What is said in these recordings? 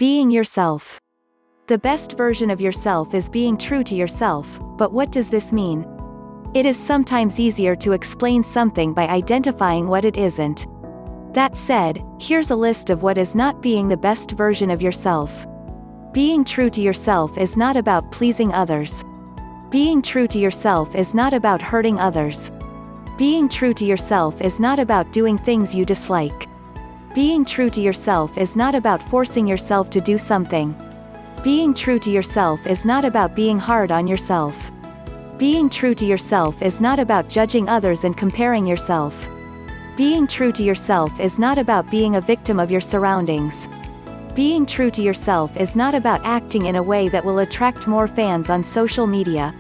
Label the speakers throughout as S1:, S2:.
S1: Being yourself. The best version of yourself is being true to yourself, but what does this mean? It is sometimes easier to explain something by identifying what it isn't. That said, here's a list of what is not being the best version of yourself. Being true to yourself is not about pleasing others. Being true to yourself is not about hurting others. Being true to yourself is not about doing things you dislike. Being true to yourself is not about forcing yourself to do something. Being true to yourself is not about being hard on yourself. Being true to yourself is not about judging others and comparing yourself. Being true to yourself is not about being a victim of your surroundings. Being true to yourself is not about acting in a way that will attract more fans on social media.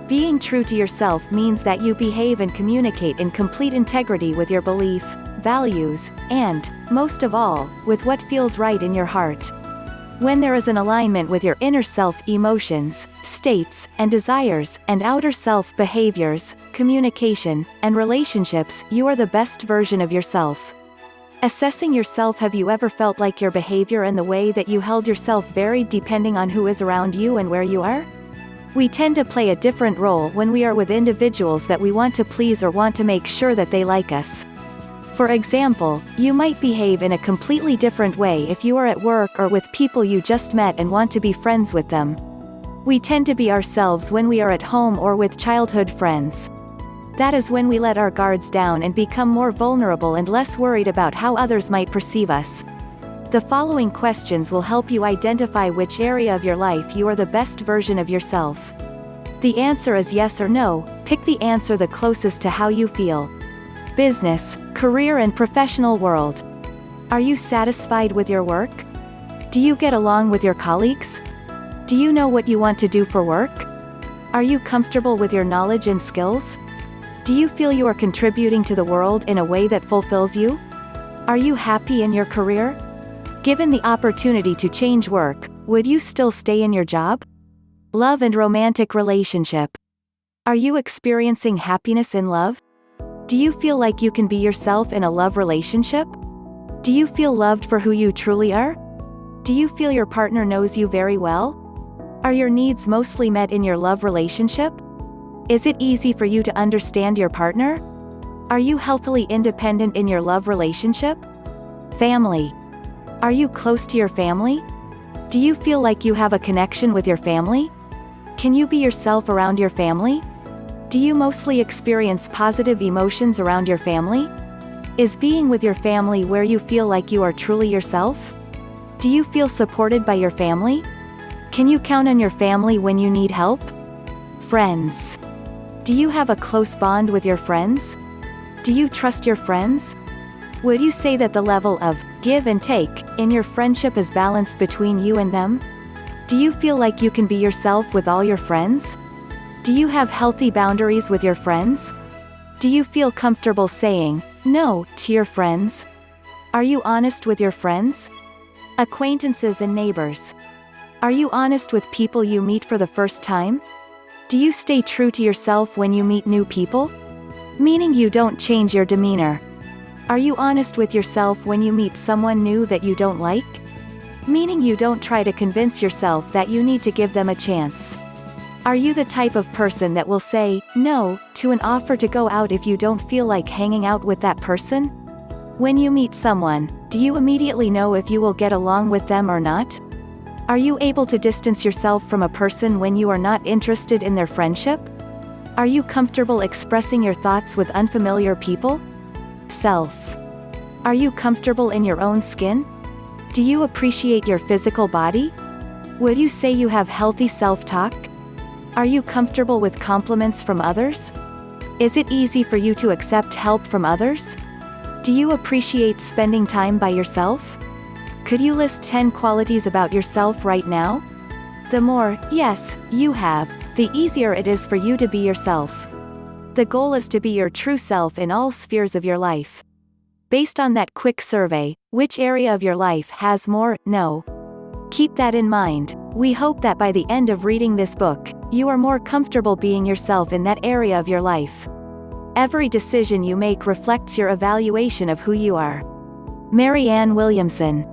S1: Being true to yourself means that you behave and communicate in complete integrity with your belief, values, and, most of all, with what feels right in your heart. When there is an alignment with your inner self emotions, states, and desires, and outer self behaviors, communication, and relationships, you are the best version of yourself. Assessing yourself. Have you ever felt like your behavior and the way that you held yourself varied depending on who is around you and where you are? We tend to play a different role when we are with individuals that we want to please or want to make sure that they like us. For example, you might behave in a completely different way if you are at work or with people you just met and want to be friends with them. We tend to be ourselves when we are at home or with childhood friends. That is when we let our guards down and become more vulnerable and less worried about how others might perceive us. The following questions will help you identify which area of your life you are the best version of yourself. The answer is yes or no. Pick the answer the closest to how you feel. Business, career and professional world. Are you satisfied with your work? Do you get along with your colleagues? Do you know what you want to do for work? Are you comfortable with your knowledge and skills? Do you feel you are contributing to the world in a way that fulfills you? Are you happy in your career? Given the opportunity to change work, would you still stay in your job? Love and romantic relationship. Are you experiencing happiness in love? Do you feel like you can be yourself in a love relationship? Do you feel loved for who you truly are? Do you feel your partner knows you very well? Are your needs mostly met in your love relationship? Is it easy for you to understand your partner? Are you healthily independent in your love relationship? Family. Are you close to your family? Do you feel like you have a connection with your family? Can you be yourself around your family? Do you mostly experience positive emotions around your family? Is being with your family where you feel like you are truly yourself? Do you feel supported by your family? Can you count on your family when you need help? Friends. Do you have a close bond with your friends? Do you trust your friends? Would you say that the level of give and take in your friendship is balanced between you and them? Do you feel like you can be yourself with all your friends? Do you have healthy boundaries with your friends? Do you feel comfortable saying no to your friends? Are you honest with your friends? Acquaintances and neighbors. Are you honest with people you meet for the first time? Do you stay true to yourself when you meet new people? Meaning you don't change your demeanor. Are you honest with yourself when you meet someone new that you don't like? Meaning you don't try to convince yourself that you need to give them a chance. Are you the type of person that will say no to an offer to go out if you don't feel like hanging out with that person? When you meet someone, do you immediately know if you will get along with them or not? Are you able to distance yourself from a person when you are not interested in their friendship? Are you comfortable expressing your thoughts with unfamiliar people? Self. Are you comfortable in your own skin? Do you appreciate your physical body? Would you say you have healthy self-talk? Are you comfortable with compliments from others? Is it easy for you to accept help from others? Do you appreciate spending time by yourself? Could you list 10 qualities about yourself right now? The more yes you have, the easier it is for you to be yourself. The goal is to be your true self in all spheres of your life. Based on that quick survey, which area of your life has more no? Keep that in mind. We hope that by the end of reading this book, you are more comfortable being yourself in that area of your life. Every decision you make reflects your evaluation of who you are. Marianne Williamson.